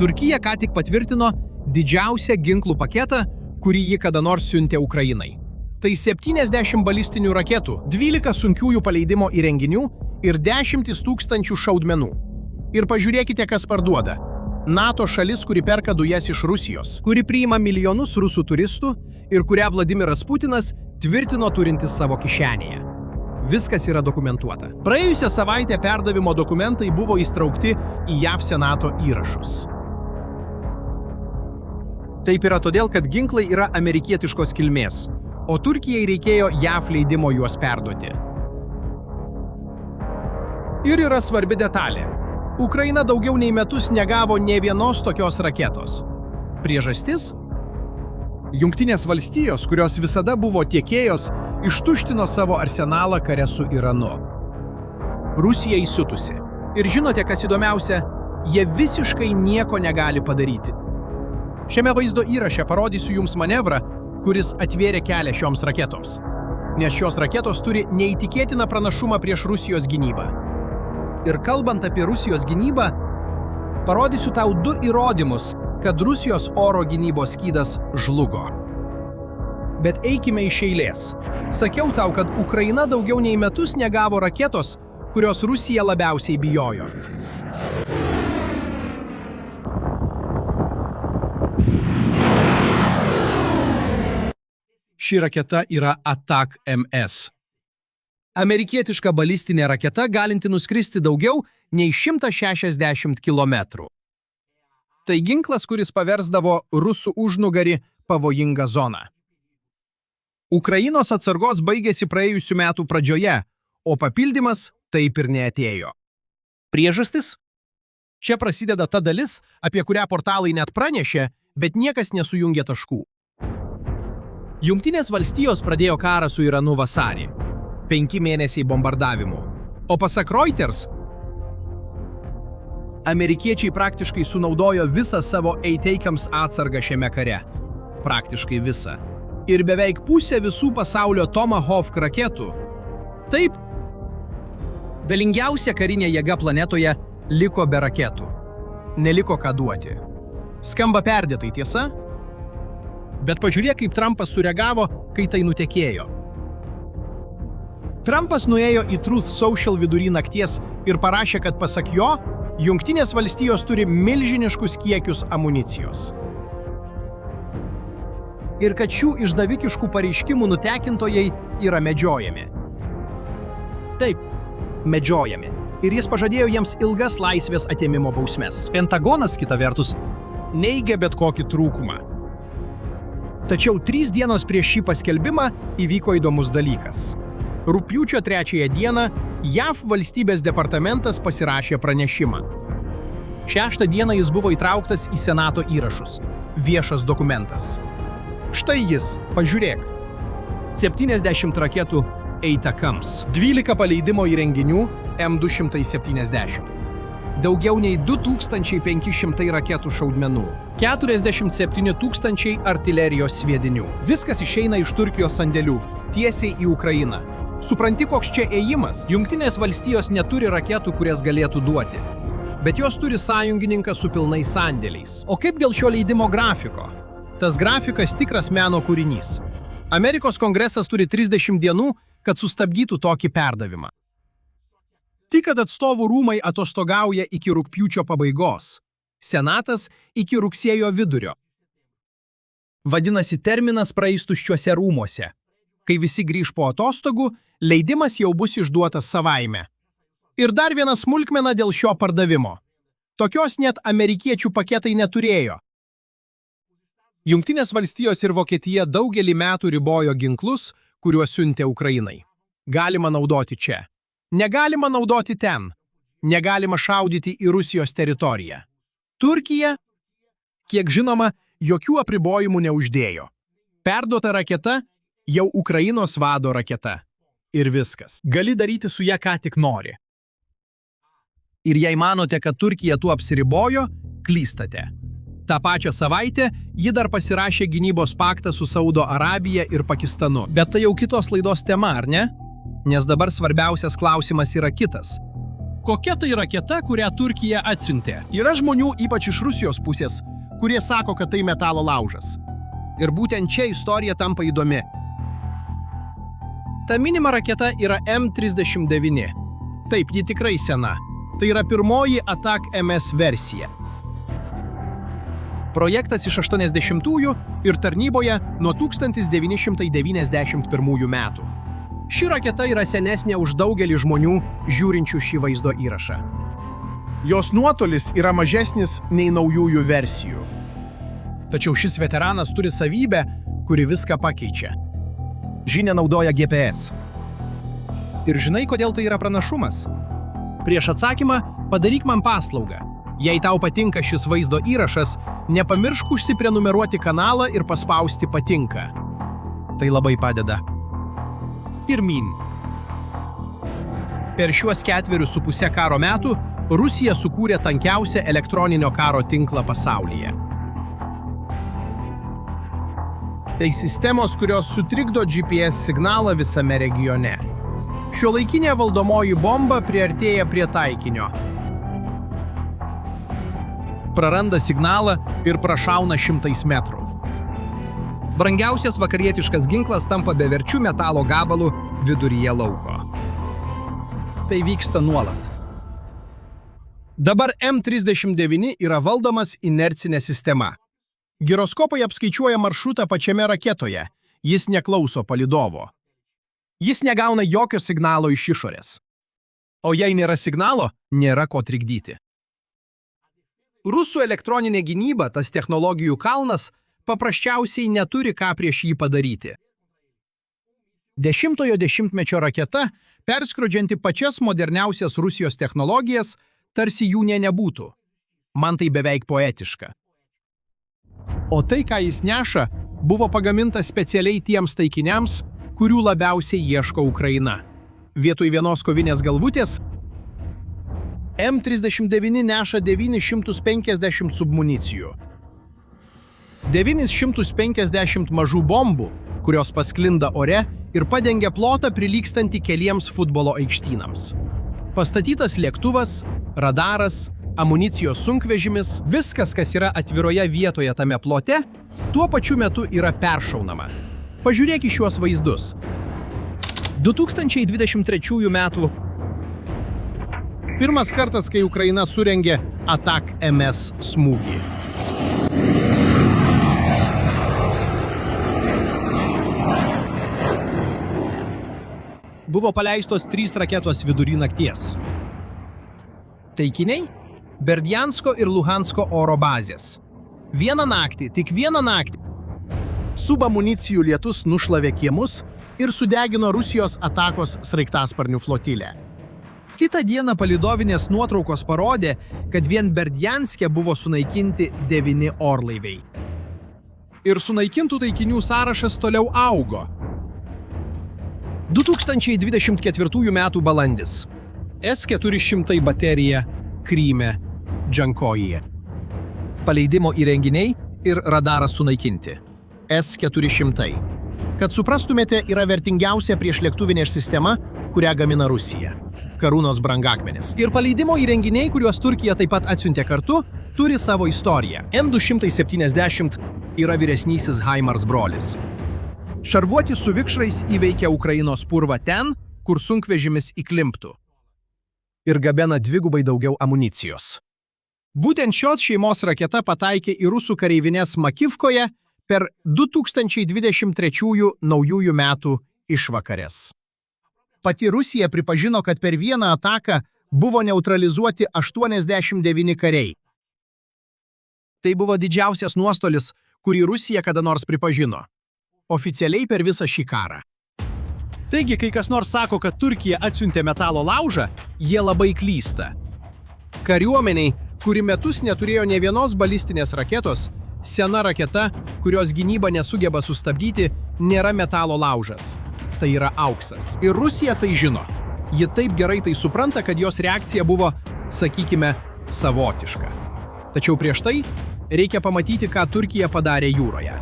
Turkija ką tik patvirtino didžiausią ginklų paketą, kurį ji kada nors siuntė Ukrainai. Tai 70 balistinių raketų, 12 sunkiųjų paleidimo įrenginių ir 10 000 šaudmenų. Ir pažiūrėkite, kas parduoda. NATO šalis, kuri perka dujas iš Rusijos, kuri priima milijonus rusų turistų ir kurią Vladimiras Putinas tvirtino turintis savo kišenėje. Viskas yra dokumentuota. Praėjusią savaitę perdavimo dokumentai buvo įstraukti į JAV Senato įrašus. Taip yra todėl, kad ginklai yra amerikietiškos kilmės, o Turkijai reikėjo JAV leidimo juos perduoti. Ir yra svarbi detalė. Ukraina daugiau nei metus negavo nė vienos tokios raketos. Priežastis? Jungtinės valstijos, kurios visada buvo tiekėjos, ištuštino savo arsenalą kare su Iranu. Rusija įsiutusi. Ir žinote, kas įdomiausia? Jie visiškai nieko negali padaryti. Šiame vaizdo įraše parodysiu jums manevrą, kuris atvėrė kelią šioms raketoms. Nes šios raketos turi neįtikėtiną pranašumą prieš Rusijos gynybą. Ir kalbant apie Rusijos gynybą, parodysiu tau 2 įrodymus, kad Rusijos oro gynybos skydas žlugo. Bet eikime iš eilės. Sakiau tau, kad Ukraina daugiau nei metus negavo raketos, kurios Rusija labiausiai bijojo. Ši raketa yra ATAK-MS. Amerikietiška balistinė raketa galinti nuskristi daugiau nei 160 km. Tai ginklas, kuris paversdavo rusų užnugarį pavojingą zoną. Ukrainos atsargos baigėsi praėjusių metų pradžioje, o papildymas taip ir neatėjo. Priežastis? Čia prasideda ta dalis, apie kurią portalai net pranešė, bet niekas nesujungė taškų. Jungtinės valstijos pradėjo karą su Iranu vasarį. 5 mėnesiai bombardavimų. O pasak Reuters, amerikiečiai praktiškai sunaudojo visą savo ATACMS atsargą šiame kare. Praktiškai visą. Ir beveik pusė visų pasaulio Tomahawk raketų. Taip, galingiausia karinė jėga planetoje liko be raketų. Neliko ką duoti. Skamba perdėtai, tiesa? Bet pažiūrėk, kaip Trumpas sureagavo, kai tai nutekėjo. Trumpas nuėjo į Truth Social vidury nakties ir parašė, kad pasak jo, Jungtinės valstijos turi milžiniškus kiekius amunicijos. Ir kad šių išdavikiškų pareiškimų nutekintojai yra medžiojami. Taip, medžiojami. Ir jis pažadėjo jiems ilgas laisvės atėmimo bausmes. Pentagonas, kita vertus, neigia bet kokį trūkumą. Tačiau 3 dienos prieš šį paskelbimą įvyko įdomus dalykas. Rugpjūčio 3 dieną JAV valstybės departamentas pasirašė pranešimą. 6 dieną jis buvo įtrauktas į Senato įrašus. Viešas dokumentas. Štai jis, pažiūrėk. 70 raketų ATACMS. 12 paleidimo įrenginių M270. Daugiau nei 2500 raketų šaudmenų. 47 000 artilerijos sviedinių. Viskas išeina iš Turkijos sandėlių, tiesiai į Ukrainą. Supranti, koks čia ėjimas? Jungtinės valstijos neturi raketų, kurias galėtų duoti. Bet jos turi sąjungininką su pilnais sandėliais. O kaip dėl šio leidimo grafiko? Tas grafikas tikras meno kūrinys. Amerikos kongresas turi 30 dienų, kad sustabdytų tokį perdavimą. Tik kad atstovų rūmai atostogauja iki rugpjūčio pabaigos. Senatas iki rugsėjo vidurio. Vadinasi, terminas praeis tuščiuose rūmuose. Kai visi grįž po atostogų, leidimas jau bus išduotas savaime. Ir dar viena smulkmena dėl šio pardavimo. Tokios net amerikiečių paketai neturėjo. Jungtinės valstijos ir Vokietija daugelį metų ribojo ginklus, kuriuos siuntė Ukrainai. Galima naudoti čia. Negalima naudoti ten. Negalima šaudyti į Rusijos teritoriją. Turkija, kiek žinoma, jokių apribojimų neuždėjo. Perduota raketa jau Ukrainos vado raketa. Ir viskas. Gali daryti su ją ką tik nori. Ir jei manote, kad Turkija tuo apsiribojo, klystate. Ta pačią savaitę ji dar pasirašė gynybos paktą su Saudo Arabija ir Pakistanu. Bet tai jau kitos laidos tema, ar ne? Nes dabar svarbiausias klausimas yra kitas. Kokia tai raketa, kurią Turkija atsiuntė? Yra žmonių, ypač iš Rusijos pusės, kurie sako, kad tai metalo laužas. Ir būtent čia istorija tampa įdomi. Ta minima raketa yra M39. Taip, ji tikrai sena. Tai yra pirmoji Atak MS versija. Projektas iš 80-ųjų ir tarnyboje nuo 1991 metų. Ši raketa yra senesnė už daugelį žmonių, žiūrinčių šį vaizdo įrašą. Jos nuotolis yra mažesnis nei naujųjų versijų. Tačiau šis veteranas turi savybę, kuri viską pakeičia. Žinia naudoja GPS. Ir žinai, kodėl tai yra pranašumas? Prieš atsakymą padaryk man paslaugą. Jei tau patinka šis vaizdo įrašas, nepamiršk užsiprenumeruoti kanalą ir paspausti patinka. Tai labai padeda. Pirmyn. Per šiuos 4,5 karo metų Rusija sukūrė tankiausią elektroninio karo tinklą pasaulyje. Tai sistemos, kurios sutrikdo GPS signalą visame regione. Šiuolaikinė valdomoji bomba priartėja prie taikinio. Praranda signalą ir prašauna 100 metrų. Brangiausias vakarietiškas ginklas tampa beverčiu metalo gabalu viduryje lauko. Tai vyksta nuolat. Dabar M39 yra valdomas inercinė sistema. Giroskopai apskaičiuoja maršrutą pačiame raketoje. Jis neklauso palydovo. Jis negauna jokio signalo iš išorės. O jei nėra signalo, nėra ko trikdyti. Rusų elektroninė gynyba, tas technologijų kalnas, paprasčiausiai neturi ką prieš jį padaryti. 10-ojo dešimtmečio raketa, perskrodžianti pačias moderniausias Rusijos technologijas, tarsi jų nebūtų. Man tai beveik poetiška. O tai, ką jis neša, buvo pagaminta specialiai tiems taikiniams, kurių labiausiai ieško Ukraina. Vietoj vienos kovinės galvutės M39 neša 950 submunicijų. 950 mažų bombų, kurios pasklinda ore ir padengia plotą prilygstantį keliems futbolo aikštynams. Pastatytas lėktuvas, radaras, amunicijos sunkvežimis, viskas, kas yra atviroje vietoje tame plote, tuo pačiu metu yra peršaunama. Pažiūrėk į šiuos vaizdus. 2023 metų pirmas kartas, kai Ukraina surengė Atak MS smūgį. Buvo paleistos 3 raketos vidury nakties. Taikiniai – Berdiansko ir Luhansko oro bazės. Vieną naktį, tik vieną naktį. Subamunicijų lietus nušlavė kiemus ir sudegino Rusijos atakos sraigtasparnių flotilę. Kitą dieną palydovinės nuotraukos parodė, kad vien Berdianske buvo sunaikinti 9 orlaiviai. Ir sunaikintų taikinių sąrašas toliau augo. 2024 metų balandis. S-400 baterija Kryme, Džankojyje. Paleidimo įrenginiai ir radaras sunaikinti. S-400. Kad suprastumėte, yra vertingiausia priešlėktuvinė sistema, kurią gamina Rusija. Karūnos brangakmenis. Ir paleidimo įrenginiai, kuriuos Turkija taip pat atsiuntė kartu, turi savo istoriją. M270 yra vyresnysis HIMARS brolis. Šarvuoti su vikšrais įveikia Ukrainos purvą ten, kur sunkvežimis įklimptų. Ir gabena 2 daugiau amunicijos. Būtent šios šeimos raketa pataikė į rusų kareivines Makivkoje per 2023 naujųjų metų išvakarės. Pati Rusija pripažino, kad per vieną ataką buvo neutralizuoti 89 kariai. Tai buvo didžiausias nuostolis, kurį Rusija kada nors pripažino. Oficialiai per visą šį karą. Taigi, kai kas nors sako, kad Turkija atsiuntė metalo laužą, jie labai klysta. Kariuomeniai, kuri metus neturėjo nė vienos balistinės raketos, sena raketa, kurios gynyba nesugeba sustabdyti, nėra metalo laužas. Tai yra auksas. Ir Rusija tai žino. Ji taip gerai tai supranta, kad jos reakcija buvo, sakykime, savotiška. Tačiau prieš tai reikia pamatyti, ką Turkija padarė jūroje.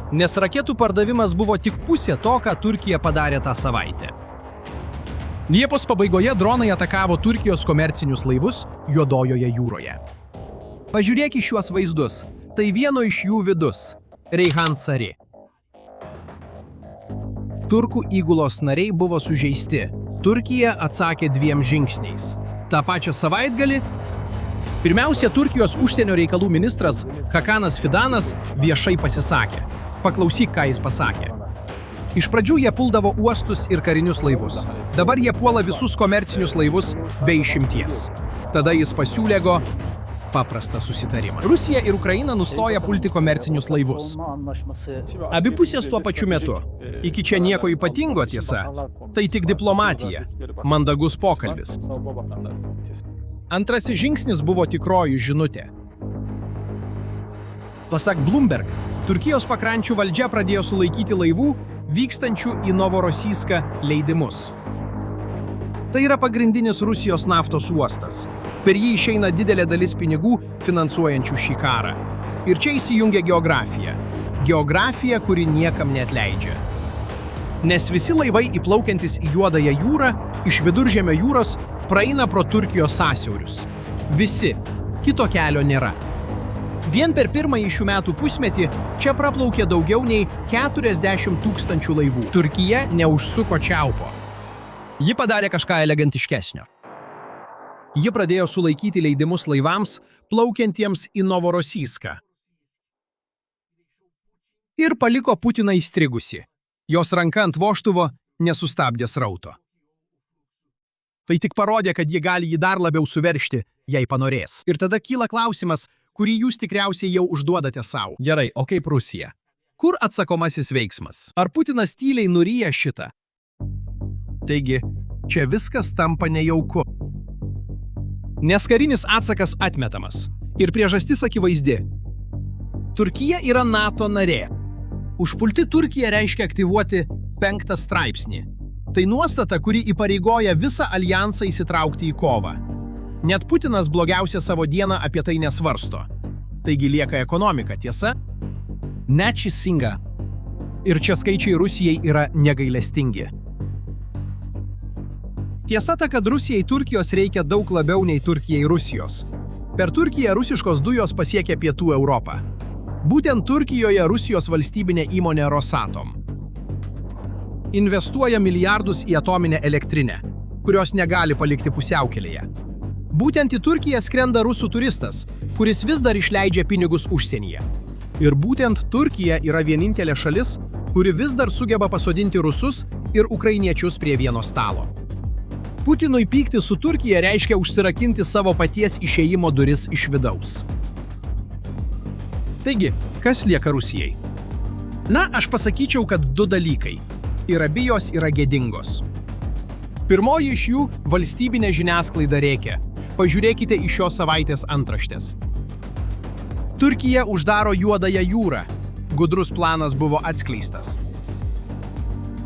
Nes raketų pardavimas buvo tik pusė to, ką Turkija padarė tą savaitę. Liepos pabaigoje dronai atakavo Turkijos komercinius laivus Juodojoje jūroje. Pažiūrėk į šiuos vaizdus. Tai vieno iš jų vidus – Reyhan Sarı. Turkų įgulos nariai buvo sužeisti. Turkija atsakė 2 žingsniais. Ta pačią savaitgalį pirmiausia Turkijos užsienio reikalų ministras Hakanas Fidanas viešai pasisakė. Paklausyk, ką jis pasakė. Iš pradžių jie puldavo uostus ir karinius laivus. Dabar jie puola visus komercinius laivus be išimties. Tada jis pasiūlė paprastą susitarimą. Rusija ir Ukraina nustoja pulti komercinius laivus. Abi pusės tuo pačiu metu. Iki čia nieko ypatingo, tiesa. Tai tik diplomatija. Mandagus pokalbis. Antrasis žingsnis buvo tikroji žinutė. Pasak Bloomberg, Turkijos pakrančių valdžia pradėjo sulaikyti laivų vykstančių į Novorosijską leidimus. Tai yra pagrindinis Rusijos naftos uostas. Per jį išeina didelė dalis pinigų finansuojančių šį karą. Ir čia įsijungia geografija. Geografija, kuri niekam neatleidžia. Nes visi laivai įplaukiantis į Juodąją jūrą iš Viduržemio jūros praeina pro Turkijos sąsiaurius. Visi. Kito kelio nėra. Vien per pirmąjį šių metų pusmetį čia praplaukė daugiau nei 40 000 laivų. Turkija neužsuko čiaupo. Ji padarė kažką elegantiškesnio. Ji pradėjo sulaikyti leidimus laivams, plaukiantiems į Novorosijską. Ir paliko Putiną įstrigusi. Jos ranka ant vožtuvo nesustabdė srauto. Tai tik parodė, kad ji gali jį dar labiau suveržti, jei panorės. Ir tada kyla klausimas, kurį jūs tikriausiai jau užduodate savo. Gerai, o kaip Rusija? Kur atsakomasis veiksmas? Ar Putinas tyliai nuryja šitą? Taigi, čia viskas tampa nejauku. Nes karinis atsakas atmetamas. Ir priežastis akivaizdi. Turkija yra NATO narė. Užpulti Turkiją reiškia aktyvuoti 5 straipsnį. Tai nuostata, kuri įpareigoja visą aljansą įsitraukti į kovą. Net Putinas blogiausią savo dieną apie tai nesvarsto. Taigi lieka ekonomika, tiesa? Net šis singa. Ir čia skaičiai Rusijai yra negailestingi. Tiesa ta, kad Rusijai Turkijos reikia daug labiau nei Turkijai Rusijos. Per Turkiją rusiškos dujos pasiekia Pietų Europą. Būtent Turkijoje Rusijos valstybinė įmonė Rosatom investuoja milijardus į atominę elektrinę, kurios negali palikti pusiaukelėje. Būtent į Turkiją skrenda rusų turistas, kuris vis dar išleidžia pinigus užsienyje. Ir būtent Turkija yra vienintelė šalis, kuri vis dar sugeba pasodinti rusus ir ukrainiečius prie vieno stalo. Putinui pykti su Turkija reiškia užsirakinti savo paties išėjimo duris iš vidaus. Taigi, kas lieka Rusijai? Na, aš pasakyčiau, kad 2 dalykai. Ir abi jos yra gėdingos. Pirmoji iš jų – valstybinė žiniasklaida rėkia. Pažiūrėkite į šios savaitės antraštės. Turkija uždaro Juodąją jūrą. Gudrus planas buvo atskleistas.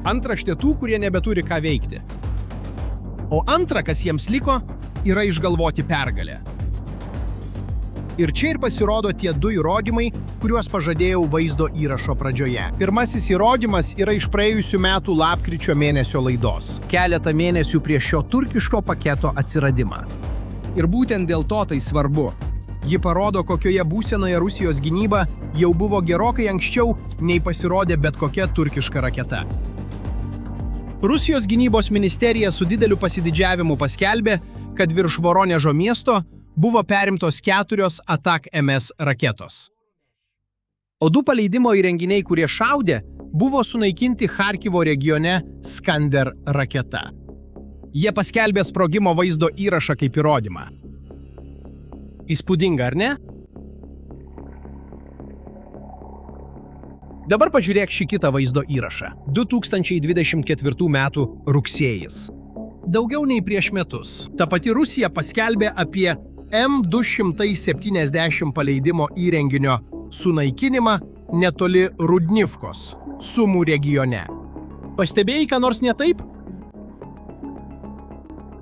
Antraštė tų, kurie nebeturi ką veikti. O antra, kas jiems liko, yra išgalvoti pergalę. Ir čia ir pasirodo tie 2 įrodymai, kuriuos pažadėjau vaizdo įrašo pradžioje. Pirmasis įrodymas yra iš praėjusių metų lapkričio mėnesio laidos. Keletą mėnesių prieš šio turkiško paketo atsiradimą. Ir būtent dėl to tai svarbu. Ji parodo, kokioje būsenoje Rusijos gynyba jau buvo gerokai anksčiau, nei pasirodė bet kokia turkiška raketa. Rusijos gynybos ministerija su dideliu pasididžiavimu paskelbė, kad virš Voronežo miesto buvo perimtos 4 Atak-MS raketos. O 2 paleidimo įrenginiai, kurie šaudė, buvo sunaikinti Charkivo regione Skander raketa. Jie paskelbė sprogimo vaizdo įrašą kaip įrodymą. Įspūdinga, ar ne? Dabar pažiūrėk šį kitą vaizdo įrašą. 2024 metų rugsėjis. Daugiau nei prieš metus. Ta pati Rusija paskelbė apie M270 paleidimo įrenginio sunaikinimą netoli Rudnivkos, Sumų regione. Pastebėjai, ką nors ne taip?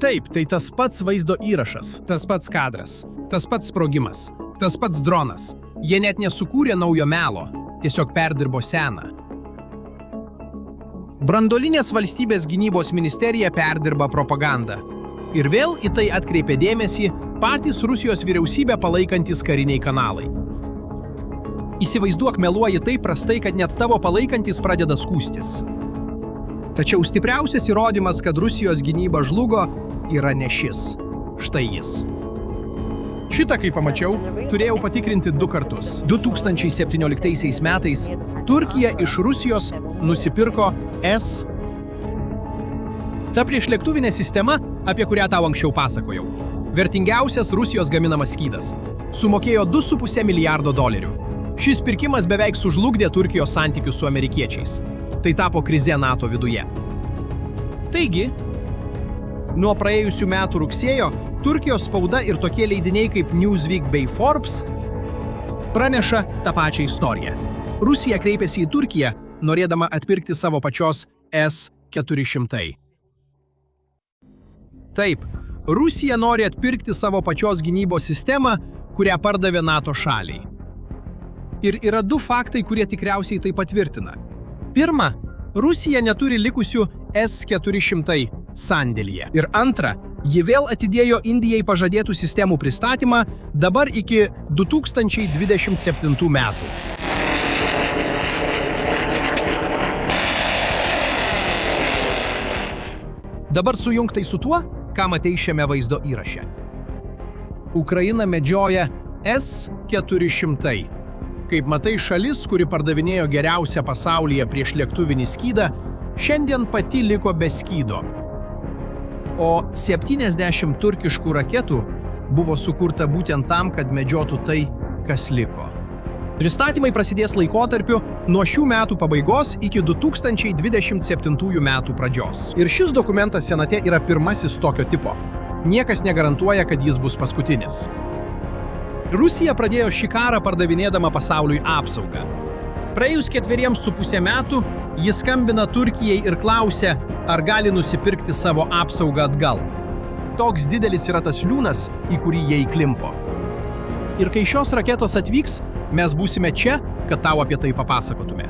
Taip, tai tas pats vaizdo įrašas, tas pats kadras, tas pats sprogimas, tas pats dronas. Jie net nesukūrė naujo melo, tiesiog perdirbo seną. Branduolinės valstybės gynybos ministerija perdirba propagandą. Ir vėl į tai atkreipė dėmesį patys Rusijos vyriausybę palaikantis kariniai kanalai. Įsivaizduok, meluoji taip prastai, kad net tavo palaikantis pradeda skųstis. Tačiau stipriausias įrodymas, kad Rusijos gynyba žlugo, yra ne šis. Štai jis. Šitą, kai pamačiau, turėjau patikrinti 2 kartus. 2017 metais Turkija iš Rusijos nusipirko S. Ta priešlėktuvinė sistema, apie kurią tau anksčiau pasakojau. Vertingiausias Rusijos gaminamas skydas. Sumokėjo $2,5 milijardo. Šis pirkimas beveik sužlugdė Turkijos santykius su amerikiečiais. Tai tapo krize NATO viduje. Taigi, nuo praėjusių metų rugsėjo Turkijos spauda ir tokie leidiniai kaip Newsweek bei Forbes praneša tą pačią istoriją. Rusija kreipėsi į Turkiją, norėdama atpirkti savo pačios S-400. Taip, Rusija nori atpirkti savo pačios gynybos sistemą, kurią pardavė NATO šaliai. Ir yra 2 faktai, kurie tikriausiai tai patvirtina. Pirma, Rusija neturi likusių S-400 sandėlyje. Ir antra, ji vėl atidėjo Indijai pažadėtų sistemų pristatymą dabar iki 2027 metų. Dabar sujungtai su tuo, ką matei šiame vaizdo įraše. Ukraina medžioja S-400. Kaip matai, šalis, kuri pardavinėjo geriausią pasaulyje priešlėktuvinį skydą, šiandien pati liko be skydo. O 70 turkiškų raketų buvo sukurta būtent tam, kad medžiotų tai, kas liko. Pristatymai prasidės laikotarpiu nuo šių metų pabaigos iki 2027 metų pradžios. Ir šis dokumentas Senate yra pirmasis tokio tipo. Niekas negarantuoja, kad jis bus paskutinis. Rusija pradėjo šį karą pardavinėdama pasauliui apsaugą. Praėjus 4,5 metų jis skambina Turkijai ir klausia, ar gali nusipirkti savo apsaugą atgal. Toks didelis yra tas liūnas, į kurį jie įklimpo. Ir kai šios raketos atvyks, mes būsime čia, kad tau apie tai papasakotume.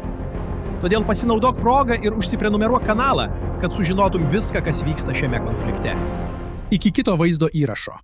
Todėl pasinaudok progą ir užsiprenumeruok kanalą, kad sužinotum viską, kas vyksta šiame konflikte. Iki kito vaizdo įrašo.